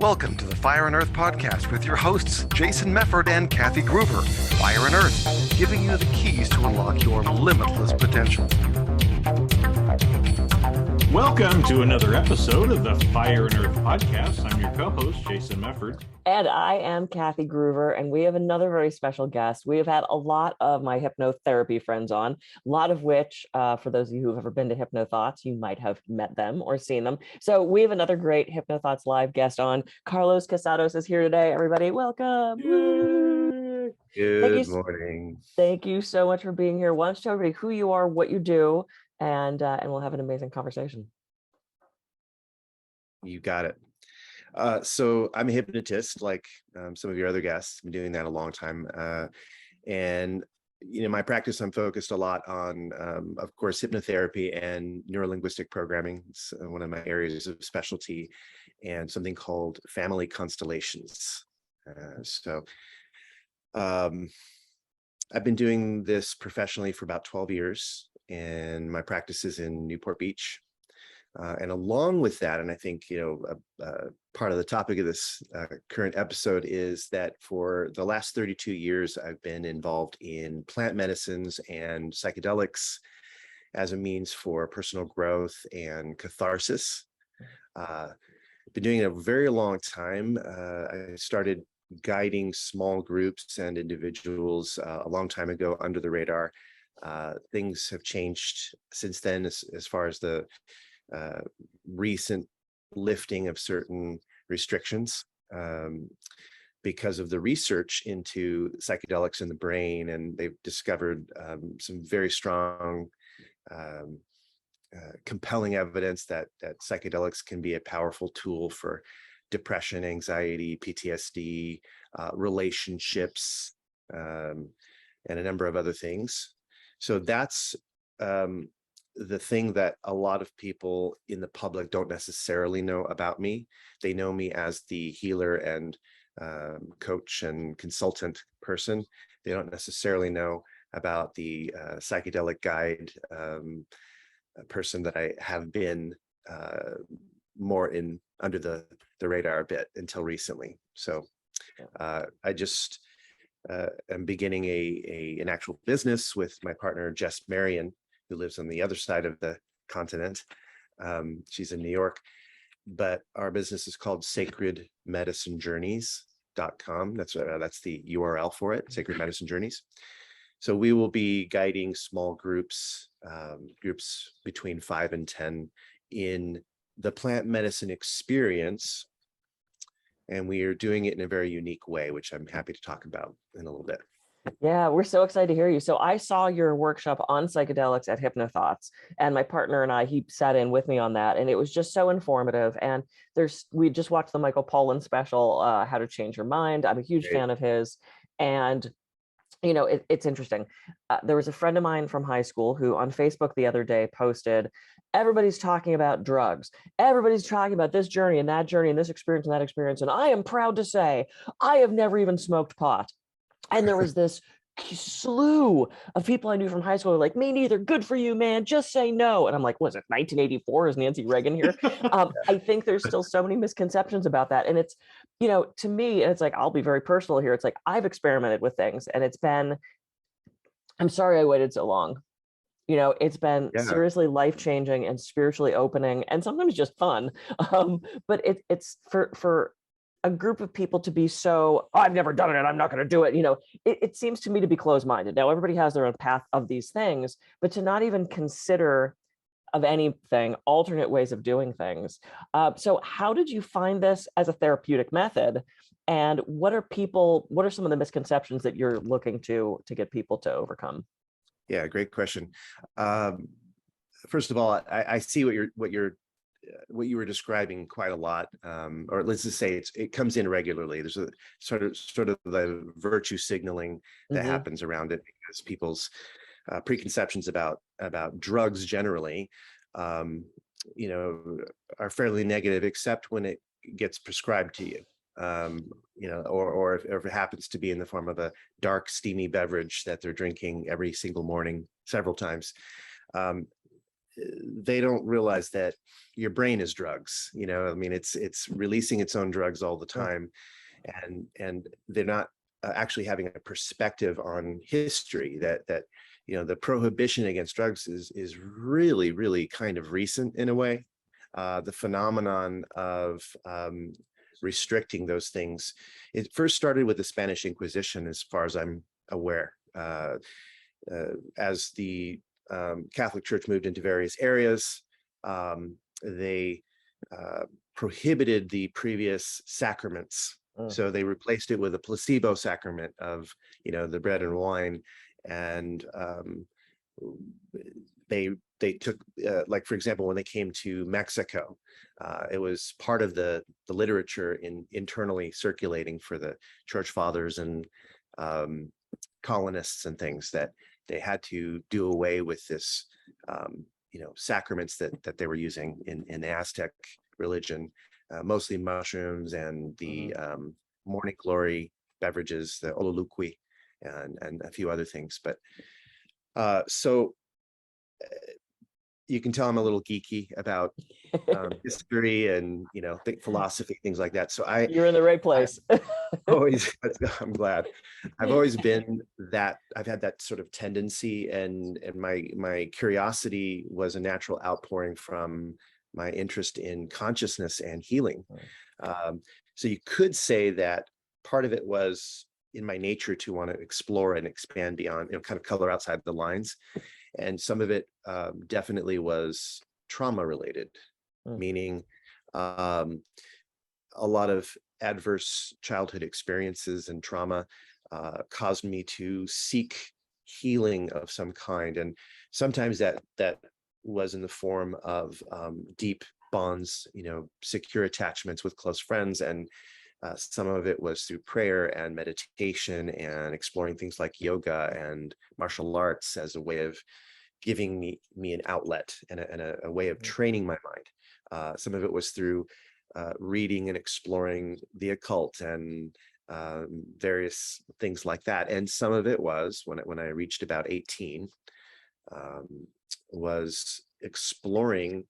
Welcome to the Fire and Earth podcast with your hosts, Jason Mefford and Kathy Gruber. Fire and Earth, giving you the keys to unlock your limitless potential. Welcome to another episode of the Fire and Earth podcast. I'm your co-host, Jason Mefford. And I am Kathy Gruber, and we have another very special guest. We have had a lot of my hypnotherapy friends on, a lot of which, for those of you who've ever been to HypnoThoughts, you might have met them or seen them. So we have another great HypnoThoughts live guest on. Carlos Casados is here today. Everybody, welcome. Good morning. Thank you so much for being here. Why don't you tell everybody who you are, what you do, and we'll have an amazing conversation. You got it. So I'm a hypnotist, like some of your other guests. I've been doing that a long time. And, my practice, I'm focused a lot on, of course, hypnotherapy and neurolinguistic programming. It's one of my areas of specialty, and something called family constellations. I've been doing this professionally for about 12 years, and my practice is in Newport Beach. And along with that, and I think, part of the topic of this current episode is that for the last 32 years, I've been involved in plant medicines and psychedelics as a means for personal growth and catharsis. Been doing it a very long time. I started guiding small groups and individuals a long time ago under the radar. Things have changed since then as far as the recent lifting of certain restrictions because of the research into psychedelics in the brain, and they've discovered some very strong compelling evidence that psychedelics can be a powerful tool for depression, anxiety, PTSD, relationships, and a number of other things. So that's the thing that a lot of people in the public don't necessarily know about me. They know me as the healer and coach and consultant person. They don't necessarily know about the psychedelic guide person that I have been more in under the radar a bit until recently. So I just am beginning an actual business with my partner, Jess Marion, who lives on the other side of the continent. She's in New York, but our business is called sacredmedicinejourneys.com. That's the URL for it, Sacred Medicine Journeys. So we will be guiding small groups between 5 and 10 in the plant medicine experience. And we are doing it in a very unique way, which I'm happy to talk about in a little bit. Yeah, we're so excited to hear you. So I saw your workshop on psychedelics at HypnoThoughts, and my partner and he sat in with me on that, and it was just so informative. And we just watched the Michael Pollan special, How to Change Your Mind. I'm a huge fan of his, and it's interesting. There was a friend of mine from high school who on Facebook the other day posted, everybody's talking about drugs. Everybody's talking about this journey and that journey and this experience and that experience. And I am proud to say I have never even smoked pot. And there was this slew of people I knew from high school who were like, me neither, good for you, man, just say no. And I'm like, was it 1984? Is Nancy Reagan here? I think there's still so many misconceptions about that. And it's, to me, and it's like, I'll be very personal here. It's like, I've experimented with things, and I'm sorry I waited so long. It's been seriously life-changing and spiritually opening, and sometimes just fun. But it's for a group of people to be so, I've never done it, I'm not going to do it. It seems to me to be closed-minded. Now, everybody has their own path of these things, but to not even consider of anything, alternate ways of doing things. So how did you find this as a therapeutic method? And what are some of the misconceptions that you're looking to get people to overcome? Yeah, great question. First of all, I see what you were describing quite a lot, or let's just say it comes in regularly. There's a sort of the virtue signaling that happens around it because people's preconceptions about drugs generally, are fairly negative, except when it gets prescribed to you, or if it happens to be in the form of a dark, steamy beverage that they're drinking every single morning, several times. they don't realize that your brain is drugs. I mean, it's releasing its own drugs all the time, and they're not actually having a perspective on history, that the prohibition against drugs is really, really kind of recent in a way. The phenomenon of restricting those things, it first started with the Spanish Inquisition, as far as I'm aware. As the Catholic Church moved into various areas, they prohibited the previous sacraments. So they replaced it with a placebo sacrament of, the bread and wine. And they took, like, for example, when they came to Mexico, it was part of the literature internally circulating for the church fathers and colonists and things, that they had to do away with this, sacraments that they were using in the Aztec religion, mostly mushrooms and the morning glory beverages, the ololuqui, and a few other things. But so you can tell I'm a little geeky about history and philosophy, things like that. So you're in the right place. I'm glad. I've always been that. I've had that sort of tendency, and my curiosity was a natural outpouring from my interest in consciousness and healing. So you could say that part of it was in my nature to want to explore and expand beyond, kind of color outside the lines. And some of it definitely was trauma related, meaning a lot of adverse childhood experiences and trauma caused me to seek healing of some kind. And sometimes that was in the form of deep bonds, secure attachments with close friends. And some of it was through prayer and meditation and exploring things like yoga and martial arts as a way of giving me an outlet and a way of training my mind. Some of it was through reading and exploring the occult and various things like that. And some of it was when I reached about 18, was exploring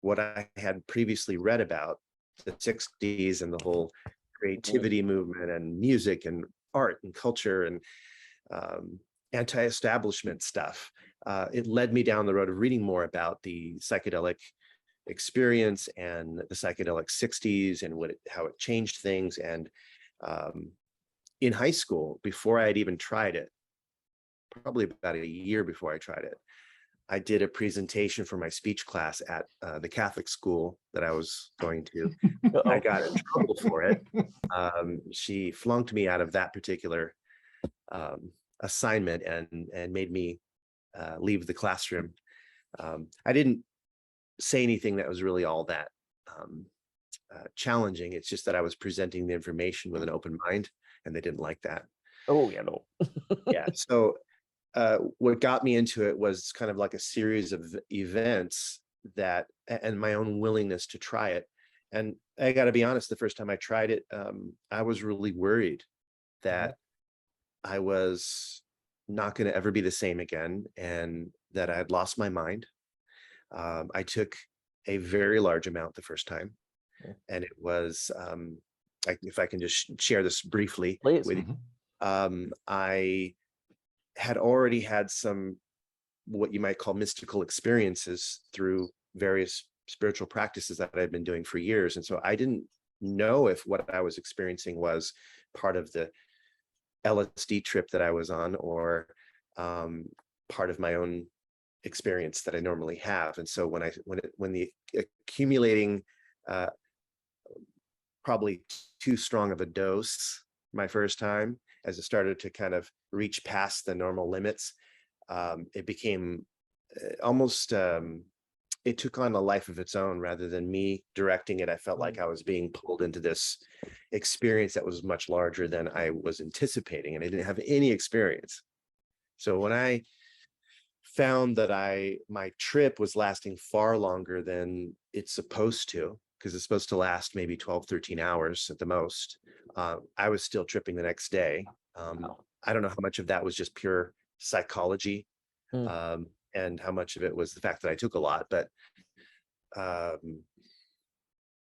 what I had previously read about the 60s and the whole creativity movement and music and art and culture and anti-establishment stuff. It led me down the road of reading more about the psychedelic experience and the psychedelic 60s and how it changed things. And in high school, before I had even tried it, probably about a year before I tried it, I did a presentation for my speech class at the Catholic school that I was going to. I got in trouble for it. She flunked me out of that particular assignment and made me leave the classroom. I didn't say anything that was really all that challenging. It's just that I was presenting the information with an open mind, and they didn't like that. Oh, yeah, no. Yeah. So what got me into it was kind of like a series of events and my own willingness to try it. And I got to be honest, the first time I tried it, I was really worried that I was not going to ever be the same again, and that I had lost my mind. I took a very large amount the first time, and it was, if I can just share this briefly. Please. With you. I had already had some, what you might call mystical experiences through various spiritual practices that I'd been doing for years. And so I didn't know if what I was experiencing was part of the LSD trip that I was on, or part of my own experience that I normally have. And so when the accumulating, probably too strong of a dose my first time, as it started to kind of reach past the normal limits, it became almost, it took on a life of its own rather than me directing it. I felt like I was being pulled into this experience that was much larger than I was anticipating, and I didn't have any experience. So when I found that my trip was lasting far longer than it's supposed to, because it's supposed to last maybe 12, 13 hours at the most, I was still tripping the next day. I don't know how much of that was just pure psychology, and how much of it was the fact that I took a lot. But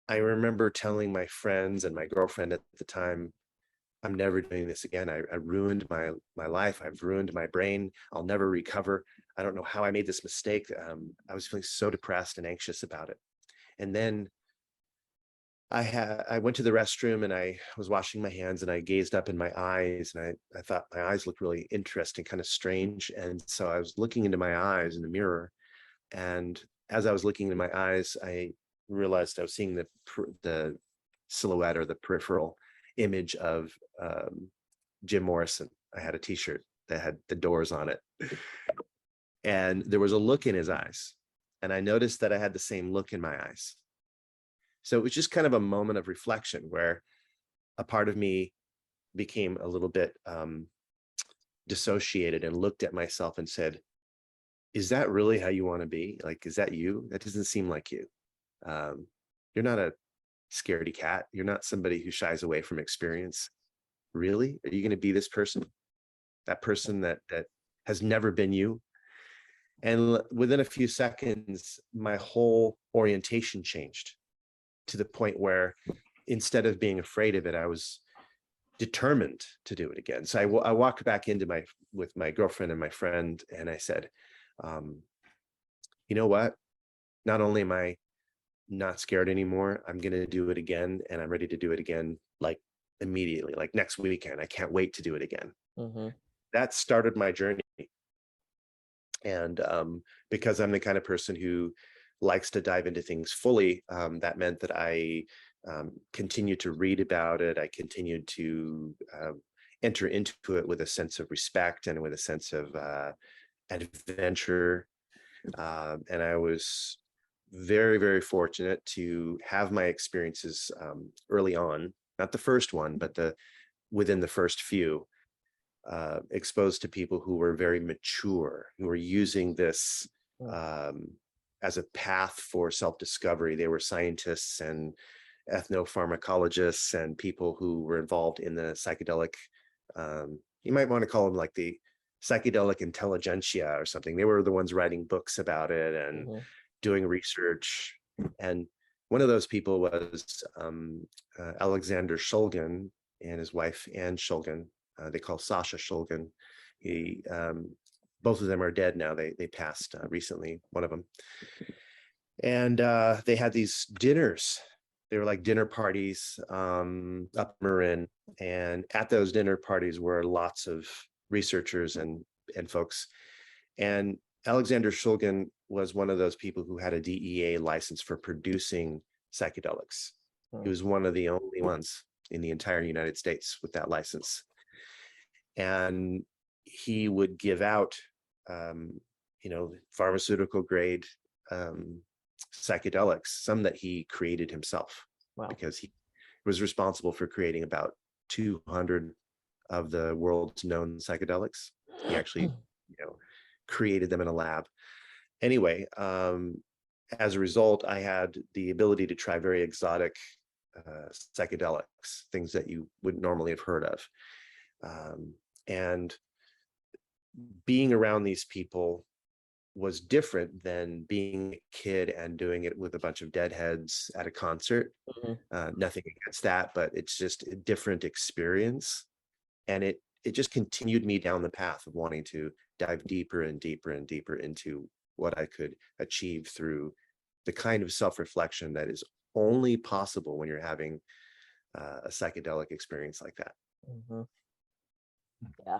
I remember telling my friends and my girlfriend at the time, I'm never doing this again. I ruined my life. I've ruined my brain. I'll never recover. I don't know how I made this mistake. I was feeling so depressed and anxious about it. And then I went to the restroom and I was washing my hands and I gazed up in my eyes and I thought my eyes looked really interesting, kind of strange. And so I was looking into my eyes in the mirror. And as I was looking into my eyes, I realized I was seeing the silhouette or the peripheral image of Jim Morrison. I had a t-shirt that had the Doors on it. And there was a look in his eyes. And I noticed that I had the same look in my eyes. So it was just kind of a moment of reflection where a part of me became a little bit dissociated and looked at myself and said, is that really how you want to be? Like, is that you? That doesn't seem like you. You're not a scaredy cat. You're not somebody who shies away from experience. Really? Are you going to be this person? That person that has never been you? And within a few seconds, my whole orientation changed to the point where instead of being afraid of it, I was determined to do it again. So I walked back into with my girlfriend and my friend, and I said, you know what? Not only am I not scared anymore, I'm going to do it again, and I'm ready to do it again, like immediately, like next weekend. I can't wait to do it again. Mm-hmm. That started my journey. And because I'm the kind of person who likes to dive into things fully, that meant that I continued to read about it. I continued to enter into it with a sense of respect and with a sense of adventure. And I was very, very fortunate to have my experiences early on, not the first one, but within the first few, exposed to people who were very mature, who were using this as a path for self-discovery. They were scientists and ethnopharmacologists and people who were involved in the psychedelic, you might want to call them like the psychedelic intelligentsia or something. They were the ones writing books about it and doing research. And one of those people was Alexander Shulgin and his wife, Anne Shulgin. They call Sasha Shulgin. Both of them are dead now. They passed recently, one of them. And they had these dinners. They were like dinner parties up Marin. And at those dinner parties were lots of researchers and folks. And Alexander Shulgin was one of those people who had a DEA license for producing psychedelics. He was one of the only ones in the entire United States with that license. And he would give out, pharmaceutical grade psychedelics, some that he created himself. Wow. Because he was responsible for creating about 200 of the world's known psychedelics. He actually, created them in a lab. Anyway, as a result, I had the ability to try very exotic psychedelics, things that you wouldn't normally have heard of. And being around these people was different than being a kid and doing it with a bunch of deadheads at a concert. Nothing against that, but it's just a different experience. And it just continued me down the path of wanting to dive deeper and deeper and deeper into what I could achieve through the kind of self-reflection that is only possible when you're having a psychedelic experience like that. Yeah.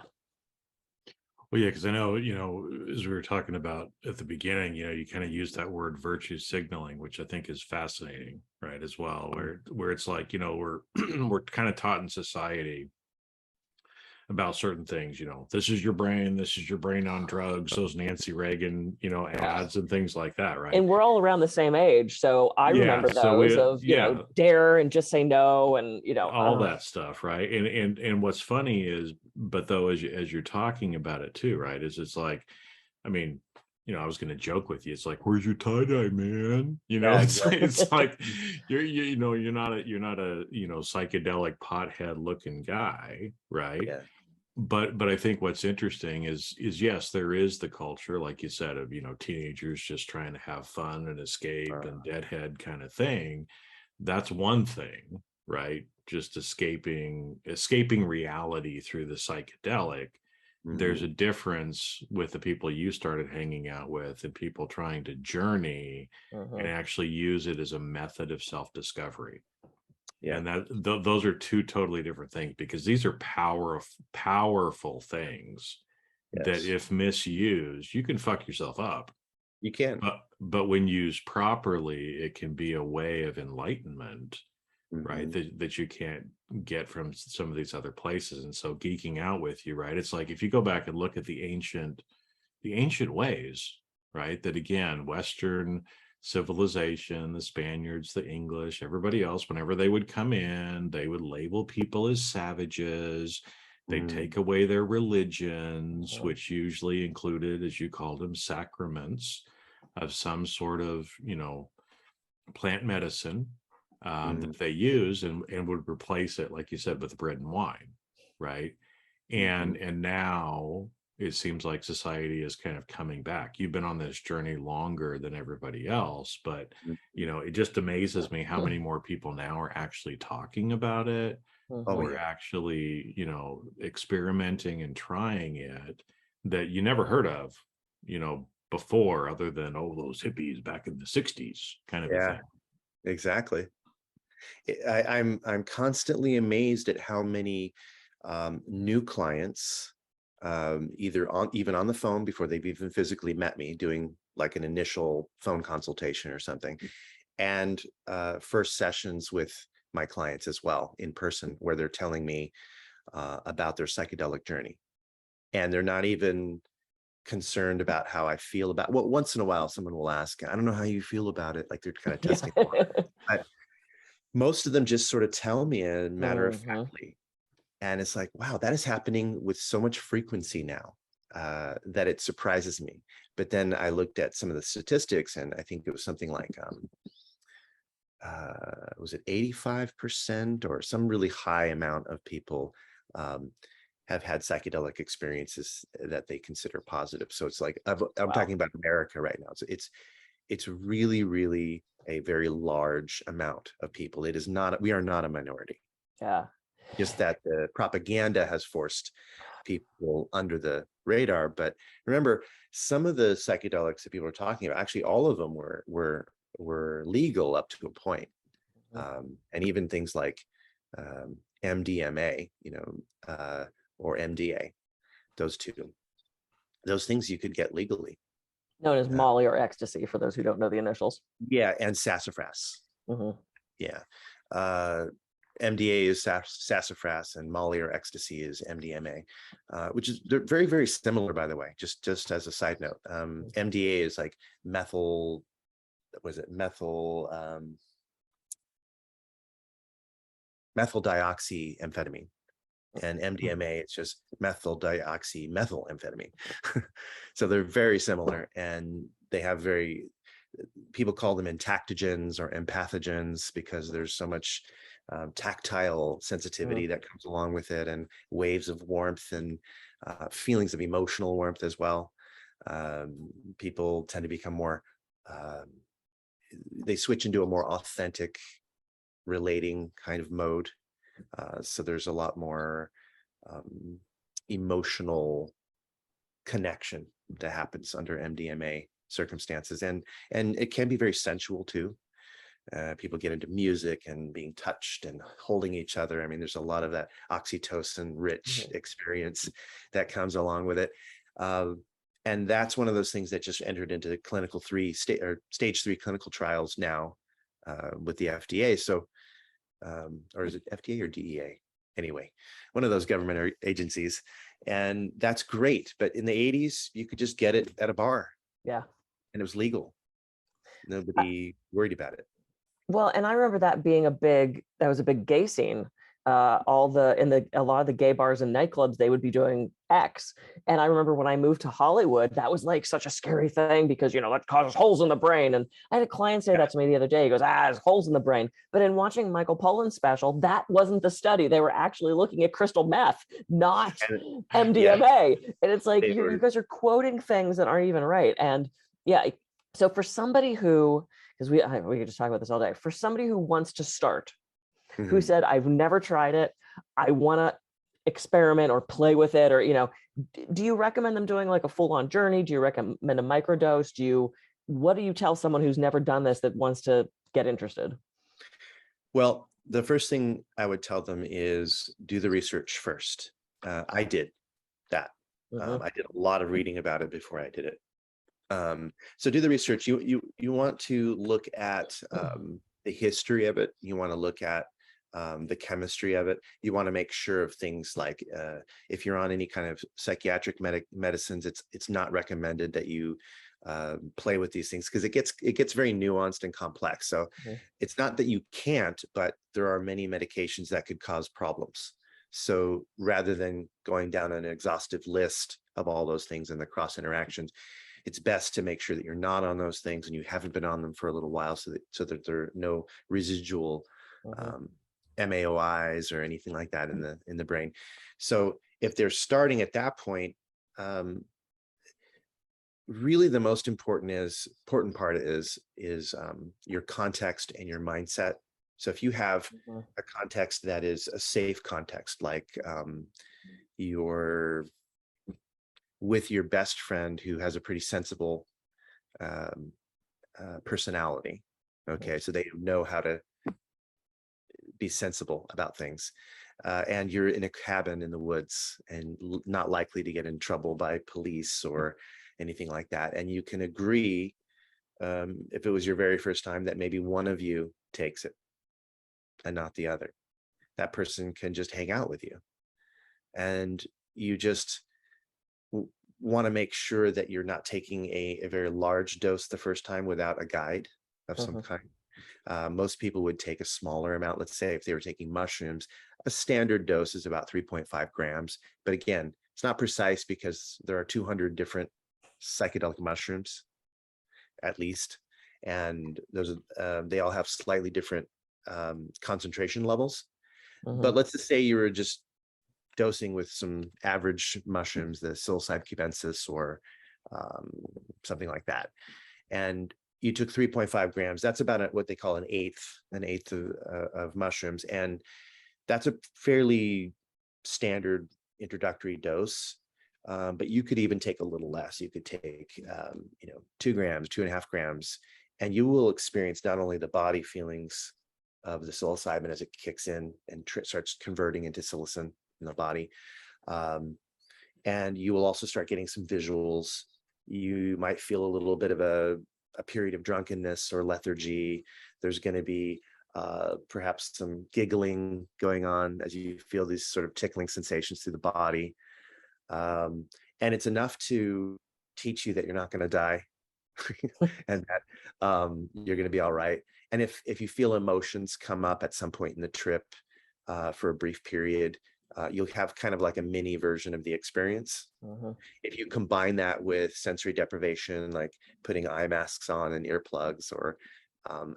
Well, yeah, because I know, as we were talking about at the beginning, you kind of use that word virtue signaling, which I think is fascinating, right, as well, where it's like, we're we're kind of taught in society about certain things, this is your brain on drugs, those Nancy Reagan, ads and things like that, right? And we're all around the same age, so I remember those dare and just say no, and all that stuff, right? And what's funny is, but though as you're talking about it too, right, is it's like, I mean, I was going to joke with you. It's like, where's your tie-dye, man? It's like you're not a psychedelic pothead looking guy, right? Yeah. but I think what's interesting is yes, there is the culture, like you said, of, teenagers just trying to have fun and escape and deadhead kind of thing. That's one thing, right? Just escaping reality through the psychedelic. There's a difference with the people you started hanging out with and people trying to journey and actually use it as a method of self-discovery. Yeah. And those are two totally different things, because these are powerful things that, Yes. if misused, you can fuck yourself up. You can. But when used properly, it can be a way of enlightenment, right? That you can't get from some of these other places. And so geeking out with you, right? It's like, if you go back and look at the ancient ways, right? That, again, Western civilization, the Spaniards, the English, everybody else, whenever they would come in, they would label people as savages. They'd take away their religions, which usually included, as you called them, sacraments of some sort of, plant medicine that they use, and would replace it, like you said, with bread and wine, right? And now it seems like society is kind of coming back. You've been on this journey longer than everybody else, but it just amazes me how many more people now are actually talking about it, or actually, experimenting and trying it, that you never heard of, before, other than, those hippies back in the 60s kind of a thing. Exactly. I'm constantly amazed at how many new clients, even on the phone before they've even physically met me, doing like an initial phone consultation or something, and first sessions with my clients as well in person, where they're telling me about their psychedelic journey, and they're not even concerned about how I feel about. Well, once in a while someone will ask, I don't know how you feel about it, like they're kind of testing. But most of them just sort of tell me in matter of factly. And it's like, wow, that is happening with so much frequency now that it surprises me. But then I looked at some of the statistics, and I think it was something like, was it 85% or some really high amount of people have had psychedelic experiences that they consider positive. So it's like, I'm talking about America right now. It's really, really a very large amount of people. It is not, we are not a minority. Yeah. Just that the propaganda has forced people under the radar. But remember, some of the psychedelics that people are talking about, actually all of them were legal up to a point. And even things like MDMA, or MDA, those things you could get legally. Known as Molly or ecstasy, for those who don't know the initials. Yeah, and sassafras. Yeah. MDA is sassafras, and Molly or ecstasy is MDMA, which is, they're very, very similar, by the way, just as a side note. MDA is like methyl dioxyamphetamine, and MDMA, it's just methyl dioxymethylamphetamine. So they're very similar, and they have people call them entactogens or empathogens, because there's so much tactile sensitivity that comes along with it, and waves of warmth, and feelings of emotional warmth as well. People tend to become more, they switch into a more authentic relating kind of mode. So there's a lot more emotional connection that happens under MDMA circumstances, and it can be very sensual too. People get into music and being touched and holding each other. I mean, there's a lot of that oxytocin rich experience that comes along with it. And that's one of those things that just entered into the stage 3 clinical trials now with the FDA. So, or is it FDA or DEA? Anyway, one of those government agencies. And that's great. But in the 80s, you could just get it at a bar. Yeah. And it was legal. Nobody worried about it. Well, and I remember that being that was a big gay scene a lot of the gay bars and nightclubs, they would be doing X. And I remember when I moved to Hollywood, that was like such a scary thing because, that causes holes in the brain. And I had a client say that to me the other day. He goes, there's holes in the brain. But in watching Michael Pollan's special, that wasn't the study. They were actually looking at crystal meth, not MDMA. And it's like, you guys are quoting things that aren't even right. And yeah, so for somebody who, because we could just talk about this all day, for somebody who wants to start, who said, I've never tried it, I want to experiment or play with it, or, do you recommend them doing like a full-on journey? Do you recommend a microdose? What do you tell someone who's never done this that wants to get interested? Well, the first thing I would tell them is do the research first. I did that. I did a lot of reading about it before I did it. So do the research. You want to look at the history of it. You want to look at the chemistry of it. You want to make sure of things like if you're on any kind of psychiatric medicines, it's not recommended that you play with these things because it gets very nuanced and complex. So it's not that you can't, but there are many medications that could cause problems. So rather than going down an exhaustive list of all those things and the cross interactions, it's best to make sure that you're not on those things and you haven't been on them for a little while, so that there are no residual MAOIs or anything like that in the brain. So if they're starting at that point, really the most important part is your context and your mindset. So if you have a context that is a safe context, like you're with your best friend who has a pretty sensible personality, okay, so they know how to be sensible about things, and you're in a cabin in the woods and not likely to get in trouble by police or anything like that, and you can agree, if it was your very first time, that maybe one of you takes it and not the other. That person can just hang out with you, and you just want to make sure that you're not taking a very large dose the first time without a guide of some kind. Most people would take a smaller amount. Let's say if they were taking mushrooms, a standard dose is about 3.5 grams. But again, it's not precise because there are 200 different psychedelic mushrooms, at least. And those they all have slightly different concentration levels. But let's just say you were just dosing with some average mushrooms, the psilocybe cubensis or something like that. And you took 3.5 grams. That's about what they call an eighth of mushrooms. And that's a fairly standard introductory dose. But you could even take a little less. You could take, 2 grams, 2.5 grams, and you will experience not only the body feelings of the psilocybin as it kicks in and starts converting into psilocin in the body. And you will also start getting some visuals. You might feel a little bit of a period of drunkenness or lethargy. There's going to be perhaps some giggling going on as you feel these sort of tickling sensations through the body. And it's enough to teach you that you're not going to die and that you're going to be all right. And if you feel emotions come up at some point in the trip for a brief period, you'll have kind of like a mini version of the experience. If you combine that with sensory deprivation, like putting eye masks on and earplugs or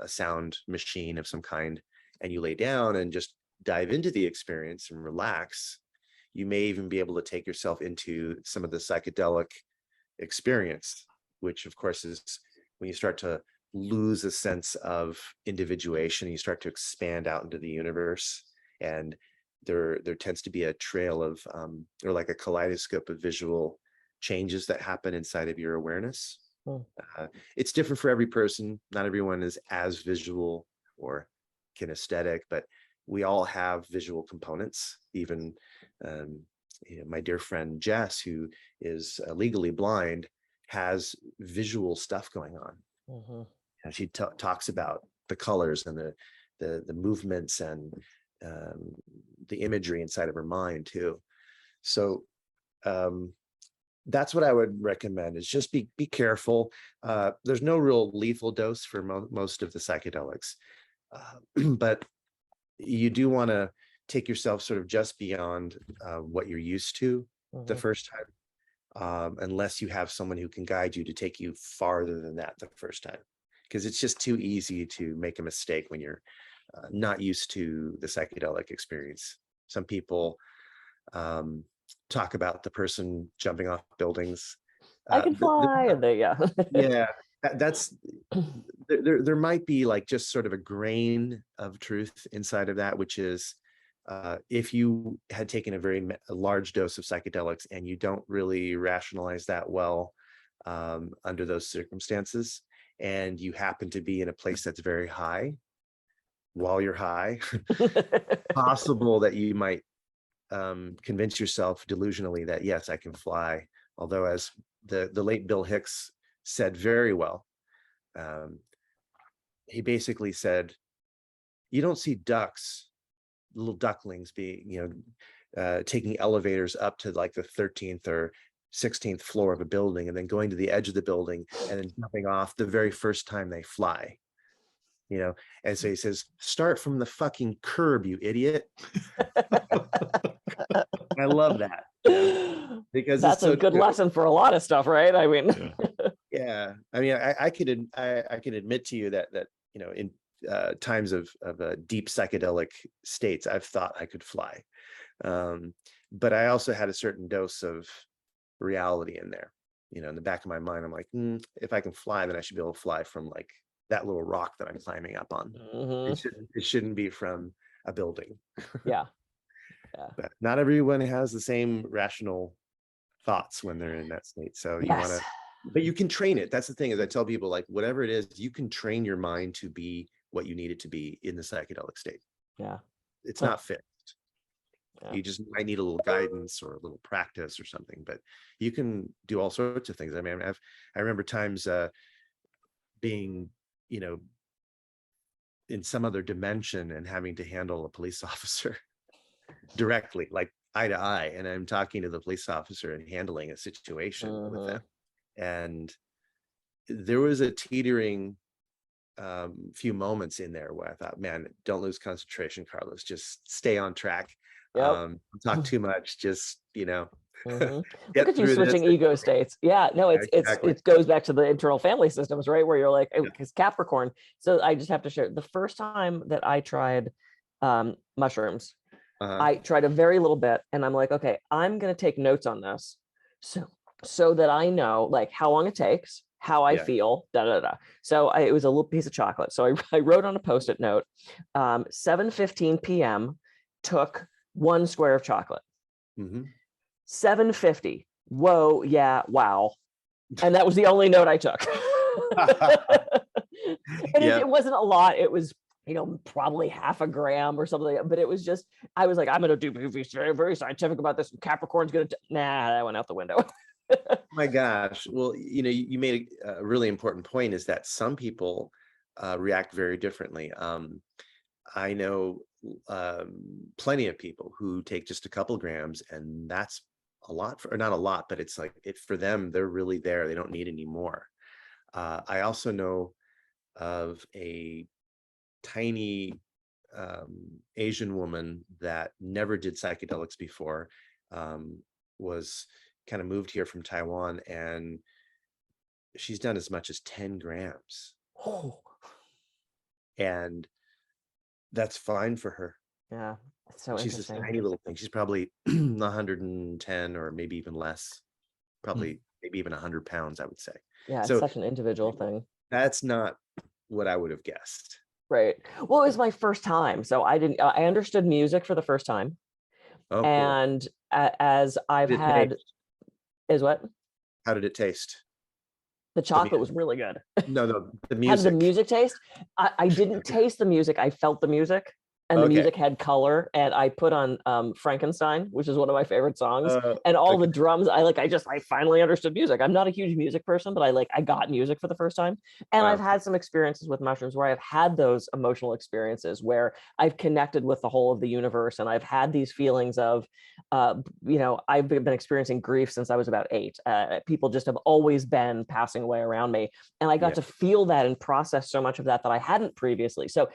a sound machine of some kind, and you lay down and just dive into the experience and relax, you may even be able to take yourself into some of the psychedelic experience, which of course is when you start to lose a sense of individuation, you start to expand out into the universe, and there tends to be a trail of or like a kaleidoscope of visual changes that happen inside of your awareness. It's different for every person. Not everyone is as visual or kinesthetic, but we all have visual components. Even my dear friend Jess, who is legally blind, has visual stuff going on. And she talks about the colors and the movements and the imagery inside of her mind too. So that's what I would recommend, is just be careful. There's no real lethal dose for most of the psychedelics, but you do want to take yourself sort of just beyond what you're used to the Mhm. first time, unless you have someone who can guide you to take you farther than that the first time. Because it's just too easy to make a mistake when you're not used to the psychedelic experience. Some people talk about the person jumping off buildings. I can fly, and they, yeah. Yeah, that's there might be like just sort of a grain of truth inside of that, which is if you had taken a large dose of psychedelics and you don't really rationalize that well under those circumstances, and you happen to be in a place that's very high while you're high, possible that you might convince yourself delusionally that yes, I can fly. Although, as the late Bill Hicks said very well, he basically said, you don't see ducks, little ducklings taking elevators up to like the 13th or 16th floor of a building and then going to the edge of the building and then jumping off the very first time they fly. And so he says, start from the fucking curb, you idiot. I love that. Because that's it's so a good true. lesson for a lot of stuff, right? I mean, Yeah. I mean, I can admit to you that in times of deep psychedelic states, I've thought I could fly, but I also had a certain dose of reality in there. In the back of my mind, I'm like, if I can fly, then I should be able to fly from like that little rock that I'm climbing up on. mhm. It shouldn't be from a building. Yeah. But not everyone has the same rational thoughts when they're in that state. So you want Yes. to, but you can train it. That's the thing, is I tell people, like, whatever it is, you can train your mind to be what you need it to be in the psychedelic state. Yeah. It's Huh. not fixed. Yeah. You just might need a little guidance or a little practice or something, but you can do all sorts of things. I mean, I remember times being, in some other dimension and having to handle a police officer directly, like eye to eye, and I'm talking to the police officer and handling a situation with them. And there was a teetering few moments in there where I thought, man, don't lose concentration, Carlos. Just stay on track. Yep. Don't talk too much. Just Mhm. get Look at you through this. switching ego states. Yeah, no, Exactly. it goes back to the internal family systems, right? Where you're like, Yeah. because Capricorn. So I just have to share the first time that I tried mushrooms. I tried a very little bit, and I'm like, okay, I'm gonna take notes on this, so that I know like how long it takes, how I Yeah. feel, da da da. So it was a little piece of chocolate. So I wrote on a post-it note, 7:15 p.m. took 1 square of chocolate. Mhm. 7:50. Whoa, yeah, wow. And that was the only note I took. And Yeah. it wasn't a lot. It was, probably half a gram or something. But it was just, I was like, I'm going to be very, very scientific about this. Capricorn's going to, nah, that went out the window. My gosh. Well, you made a really important point, is that some people react very differently. I know plenty of people who take just a couple grams, and that's a lot or not a lot, but it's like for them, they're really there. They don't need any more. I also know of a tiny Asian woman that never did psychedelics before, was kind of moved here from Taiwan, and she's done as much as 10 grams. Oh, And that's fine for her. yeah. It's so She's this interesting. tiny little thing. She's probably 110 or maybe even less, probably maybe even 100 pounds, I would say. Yeah, it's So such an individual thing. that's not what I would have guessed. Right. Well, it was my first time. So I understood music for the first time. Oh, cool. And as I've Did it had, taste? is what? How did it taste? The chocolate was really good. No, the How did music. the music taste? I didn't taste the music. I felt the music, and the Okay. music had color. And I put on Frankenstein, which is one of my favorite songs. And all okay. the drums, I finally understood music. I'm not a huge music person, but I got music for the first time. And Wow. I've had some experiences with mushrooms where I've had those emotional experiences where I've connected with the whole of the universe, and I've had these feelings of, I've been experiencing grief since I was about 8. People just have always been passing away around me, and I got Yeah. to feel that and process so much of that I hadn't previously. So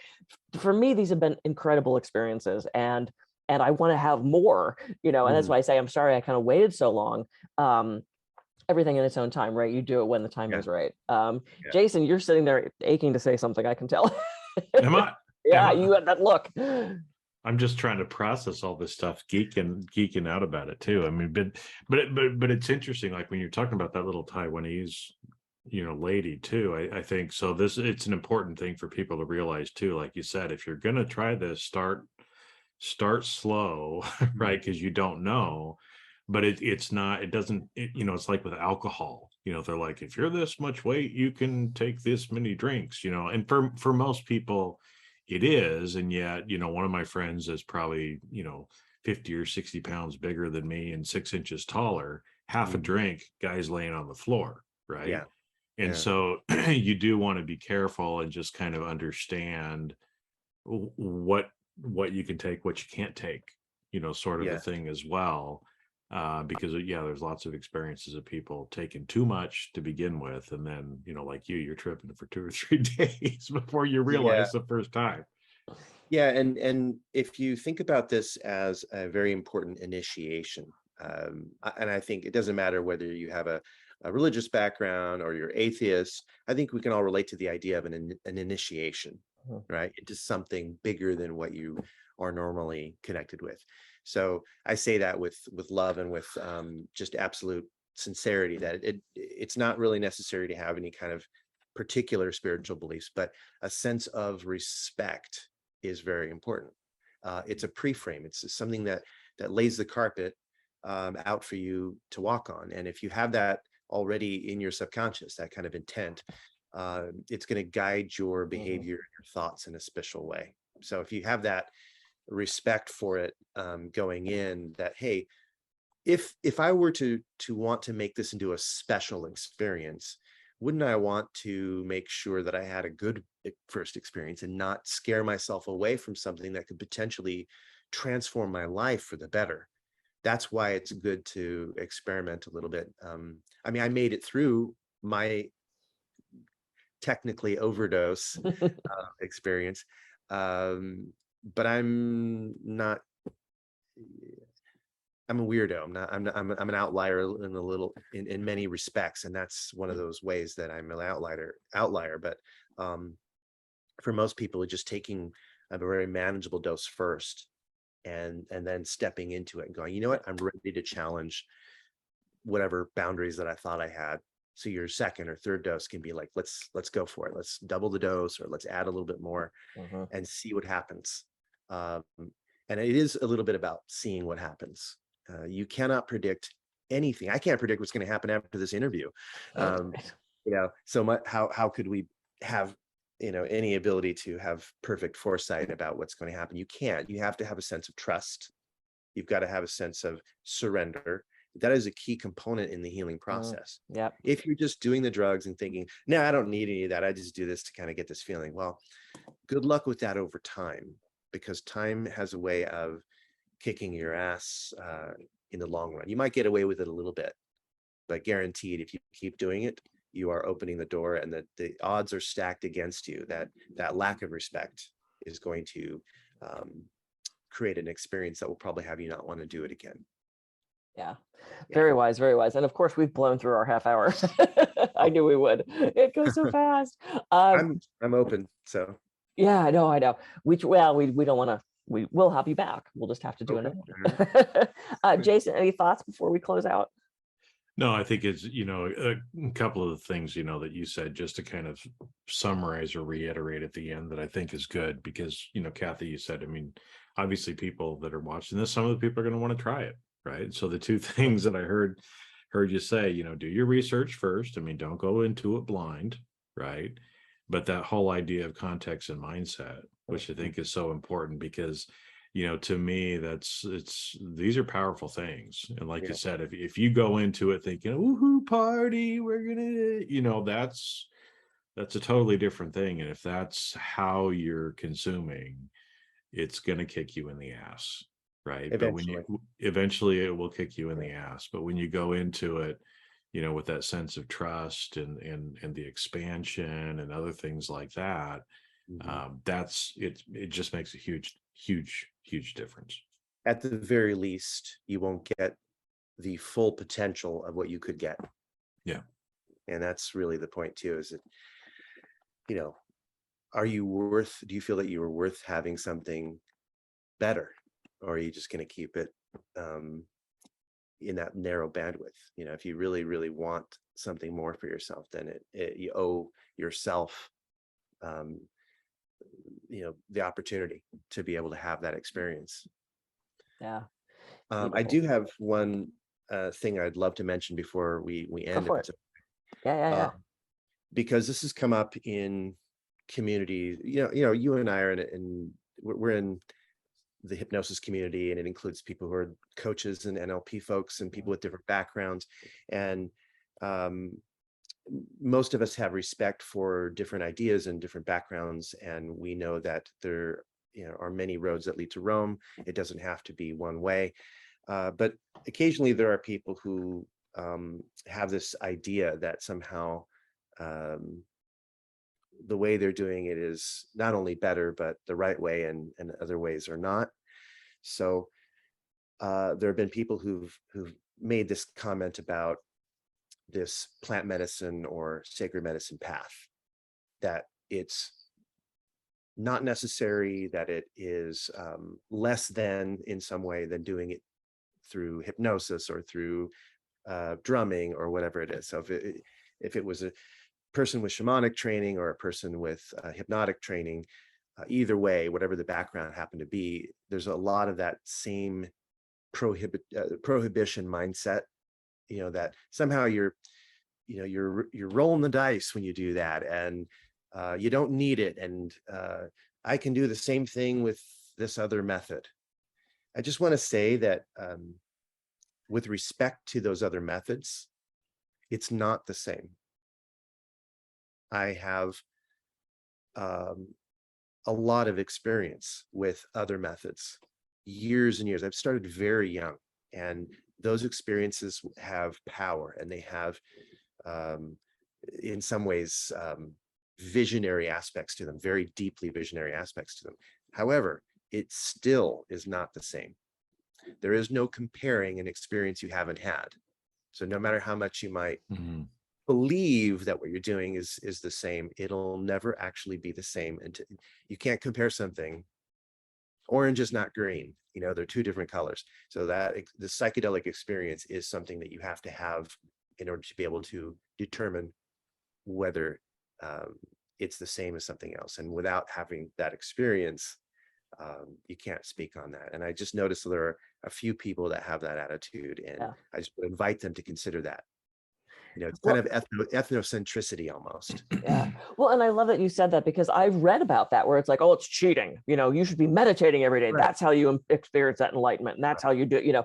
for me, these have been incredible experiences. And and I want to have more, and that's why I say I'm sorry I kind of waited so long. Everything in its own time, right? You do it when the time Yeah. is right. Yeah. Jason, you're sitting there aching to say something, I can tell. Am I? Yeah, am I- you had that look. I'm just trying to process all this stuff, geeking out about it too. I mean, but it's interesting. Like when you're talking about that little Taiwanese, lady too. I think so. It's an important thing for people to realize too. Like you said, if you're gonna try this, start slow, right? Because you don't know. But it's not. It doesn't. It's like with alcohol. They're like, if you're this much weight, you can take this many drinks. And for most people, it is. And yet, one of my friends is probably 50 or 60 pounds bigger than me and 6 inches taller. Half a drink, guy's laying on the floor, right? Yeah. And Yeah. so you do want to be careful and just kind of understand what you can take, what you can't take, sort of Yeah. a thing as well. Because there's lots of experiences of people taking too much to begin with, and then like you're tripping for 2 or 3 days before you realize the first time. Yeah, and if you think about this as a very important initiation, and I think it doesn't matter whether you have a religious background or you're atheist, I think we can all relate to the idea of an initiation, right, into something bigger than what you are normally connected with. So I say that with love and with just absolute sincerity, that it's not really necessary to have any kind of particular spiritual beliefs, but a sense of respect is very important. It's a pre-frame. It's something that lays the carpet out for you to walk on. And if you have that already in your subconscious, that kind of intent, it's going to guide your behavior, your thoughts in a special way. So if you have that respect for it going in, that, hey, if I were to want to make this into a special experience, wouldn't I want to make sure that I had a good first experience and not scare myself away from something that could potentially transform my life for the better? That's why it's good to experiment a little bit. I mean, I made it through my technically overdose experience, but I'm a weirdo. I'm an outlier in many respects. And that's one of those ways that I'm an outlier. But for most people, it's just taking a very manageable dose first and then stepping into it and going, you know what, I'm ready to challenge whatever boundaries that I thought I had. So your second or third dose can be like, let's go for it. Let's double the dose, or let's add a little bit more and see what happens. And it is a little bit about seeing what happens. You cannot predict anything. I can't predict what's going to happen after this interview. So how could we have any ability to have perfect foresight about what's going to happen? You can't. You have to have a sense of trust. You've got to have a sense of surrender. That is a key component in the healing process. Yeah. If you're just doing the drugs and thinking, no, I don't need any of that, I just do this to kind of get this feeling, well, good luck with that over time, because time has a way of kicking your ass in the long run. You might get away with it a little bit, but guaranteed, if you keep doing it, you are opening the door, and the odds are stacked against you. That lack of respect is going to create an experience that will probably have you not want to do it again. Yeah. Very wise, very wise. And of course, we've blown through our half hour. I knew we would. It goes so fast. I'm open. So yeah, I know. We don't want to. We will have you back. We'll just have to do it. Jason, any thoughts before we close out? No, I think it's, a couple of the things, that you said, just to kind of summarize or reiterate at the end, that I think is good, because, Kathy, you said, I mean, obviously people that are watching this, some of the people are going to want to try it. Right. So the two things that I heard you say, do your research first. I mean, don't go into it blind. Right. But that whole idea of context and mindset, which I think is so important, because, to me, these are powerful things. And like you said, if you go into it thinking, woohoo, party, we're gonna, that's a totally different thing. And if that's how you're consuming, it's gonna kick you in the ass. Right. Eventually. But eventually it will kick you in the ass. But when you go into it, with that sense of trust and the expansion and other things like that, it just makes a huge difference. at the very least, you won't get the full potential of what you could get. Yeah. And that's really the point too, is that, you know, do you feel that you are worth having something better, or are you just going to keep it in that narrow bandwidth? You know, if you really, really want something more for yourself, then you owe yourself, you know, the opportunity to be able to have that experience. Yeah. I Beautiful. do have one thing I'd love to mention before we Go end, for if it. it's Yeah. because this has come up in community. You and I are we're in the hypnosis community, and it includes people who are coaches and NLP folks and people with different backgrounds. And most of us have respect for different ideas and different backgrounds. And we know that there, are many roads that lead to Rome. It doesn't have to be one way. But occasionally there are people who have this idea that somehow the way they're doing it is not only better, but the right way, and other ways are not. So there have been people who've made this comment about this plant medicine or sacred medicine path, that it's not necessary, that it is less than in some way than doing it through hypnosis or through drumming or whatever it is. So if it was a person with shamanic training or a person with hypnotic training, either way, whatever the background happened to be, there's a lot of that same prohibition mindset, that somehow you're rolling the dice when you do that, and you don't need it. And I can do the same thing with this other method. I just want to say that with respect to those other methods, it's not the same. I have a lot of experience with other methods, years and years. I've started very young, and those experiences have power, and they have, in some ways, visionary aspects to them, very deeply visionary aspects to them. However, it still is not the same. There is no comparing an experience you haven't had. So no matter how much you might believe that what you're doing is the same, it'll never actually be the same. And you can't compare something. Orange is not green, they're two different colors. So that the psychedelic experience is something that you have to have in order to be able to determine whether it's the same as something else. And without having that experience, you can't speak on that. And I just noticed that there are a few people that have that attitude, and I just would invite them to consider that. It's kind of ethnocentricity almost. Yeah. Well, and I love that you said that, because I've read about that, where it's like, oh, it's cheating. You should be meditating every day. Right. That's how you experience that enlightenment. And that's how you do it.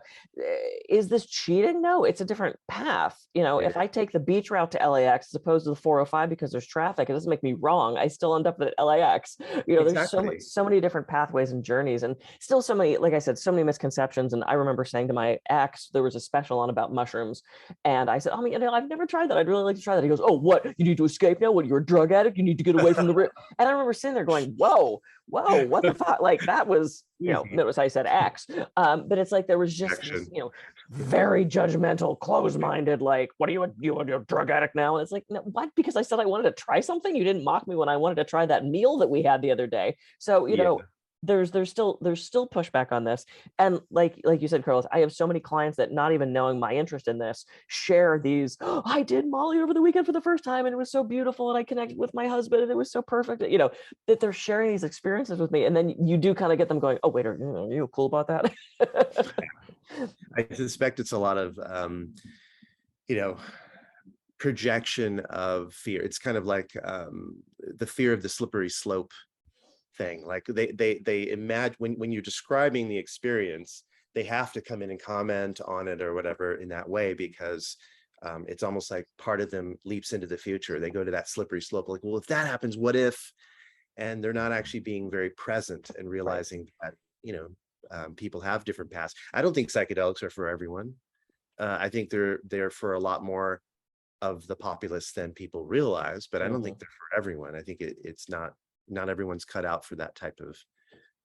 Is this cheating? No, it's a different path. If I take the beach route to LAX as opposed to the 405 because there's traffic, it doesn't make me wrong. I still end up at LAX. There's Exactly. so many different pathways and journeys, and still so many, like I said, so many misconceptions. And I remember saying to my ex, there was a special on about mushrooms, and I said, oh, I've never tried that. I'd really like to try that. He goes, oh, what? You need to escape now? What, you're a drug addict? You need to get away from the rip. And I remember sitting there going, whoa, what the fuck? Like, that was, notice I said X. But it's like, there was just this, very judgmental, closed-minded, like, what are you a drug addict now? And it's like, no, what? Because I said I wanted to try something? You didn't mock me when I wanted to try that meal that we had the other day. So, there's still pushback on this. And like you said, Carlos, I have so many clients that, not even knowing my interest in this, share these, oh, I did Molly over the weekend for the first time, and it was so beautiful, and I connected with my husband, and it was so perfect, that they're sharing these experiences with me. And then you do kind of get them going, oh, wait, are you cool about that? I suspect it's a lot of projection of fear. It's kind of like the fear of the slippery slope thing. Like they imagine, when you're describing the experience, they have to come in and comment on it or whatever in that way, because it's almost like part of them leaps into the future. They go to that slippery slope, like, well, if that happens, what if? And they're not actually being very present and realizing that people have different paths. I don't think psychedelics are for everyone. I think they're for a lot more of the populace than people realize, but I don't think they're for everyone. I think it's not everyone's cut out for that type of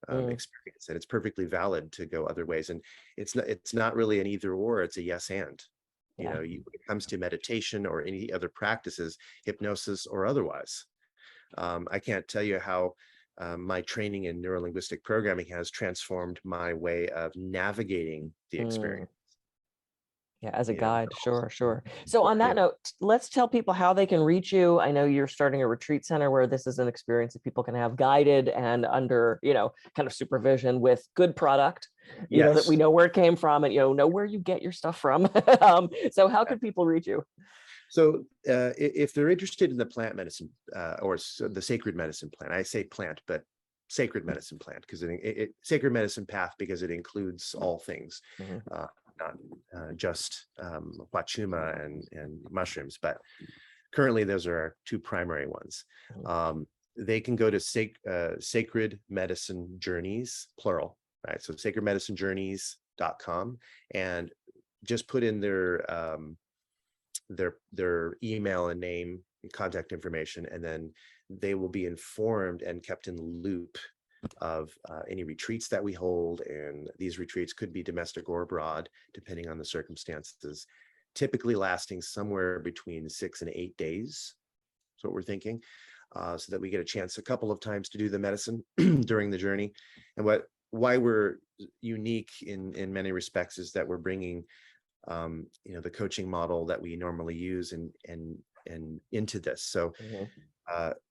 experience, and it's perfectly valid to go other ways. And it's not really an either or, it's a yes and. You know, when it comes to meditation or any other practices, hypnosis or otherwise, I can't tell you how my training in neurolinguistic programming has transformed my way of navigating the experience. Yeah, as a guide. Sure. So on that note, let's tell people how they can reach you. I know you're starting a retreat center where this is an experience that people can have guided and under, kind of supervision with good product, you know, that we know where it came from and, know where you get your stuff from. So how can people reach you? So if they're interested in the plant medicine or the sacred medicine plant, I say plant, but sacred medicine plant, because sacred medicine path, because it includes all things. Not just huachuma and mushrooms, but currently those are our two primary ones. They can go to Sacred Medicine Journeys, plural, right? So sacredmedicinejourneys.com, and just put in their email and name and contact information, and then they will be informed and kept in the loop of any retreats that we hold. And these retreats could be domestic or abroad, depending on the circumstances, typically lasting somewhere between 6 and 8 days. That's what we're thinking, so that we get a chance a couple of times to do the medicine during the journey. And why we're unique in many respects is that we're bringing the coaching model that we normally use and into this. So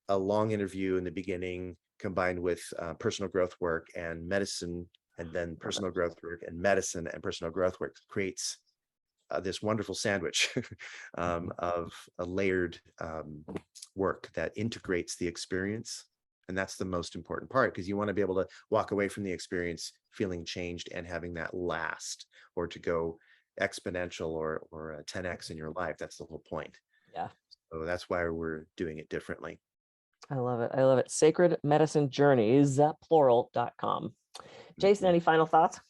a long interview in the beginning, combined with personal growth work and medicine, and then personal growth work and medicine and personal growth work, creates this wonderful sandwich of a layered work that integrates the experience. And that's the most important part, because you want to be able to walk away from the experience feeling changed and having that last, or to go exponential or 10x in your life. That's the whole point. Yeah. So that's why we're doing it differently. I love it. Sacred Medicine Journeys, plural.com. Jason, any final thoughts?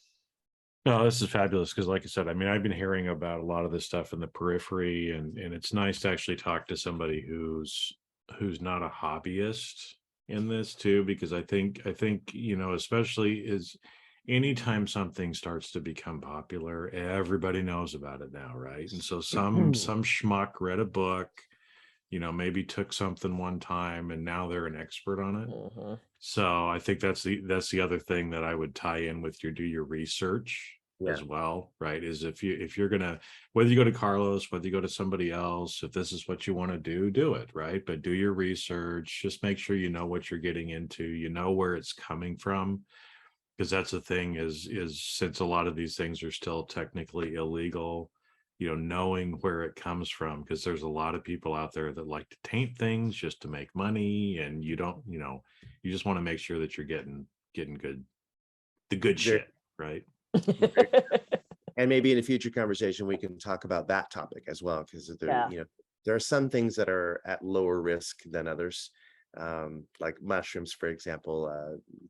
No, this is fabulous, because like I said, I mean, I've been hearing about a lot of this stuff in the periphery, and it's nice to actually talk to somebody who's not a hobbyist in this too, because I think, especially is anytime something starts to become popular, everybody knows about it now, right? And so some schmuck read a book, maybe took something one time and now they're an expert on it. So I think that's the other thing that I would tie in with do your research as well, right? Is if you're gonna, whether you go to Carlos, whether you go to somebody else, if this is what you want to do it, right? But do your research, just make sure you know what you're getting into, where it's coming from. Because that's the thing is since a lot of these things are still technically illegal, knowing where it comes from, because there's a lot of people out there that like to taint things just to make money, and you don't, you just want to make sure that you're getting the good shit, right? And maybe in a future conversation we can talk about that topic as well, because there are some things that are at lower risk than others. Like mushrooms, for example,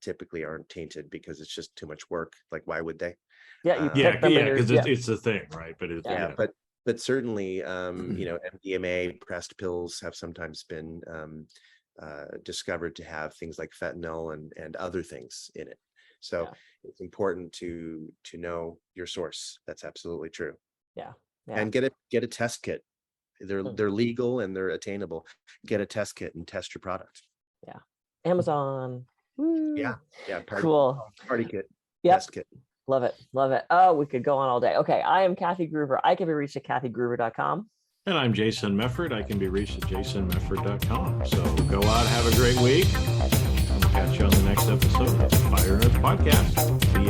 typically aren't tainted because it's just too much work. Like, why would they? Because it's the thing, right? But but certainly, MDMA pressed pills have sometimes been discovered to have things like fentanyl and other things in it. So it's important to know your source. That's absolutely true. And get a test kit. They're legal and they're attainable. Get a test kit and test your product. Amazon. Woo. Party kit. Test kit. Love it. Oh, we could go on all day. Okay, I am Kathy Groover. I can be reached at kathygruver.com. And I'm Jason Mefford. I can be reached at jasonmefford.com. So go out, have a great week. We'll catch you on the next episode of Fire and Earth Podcast. See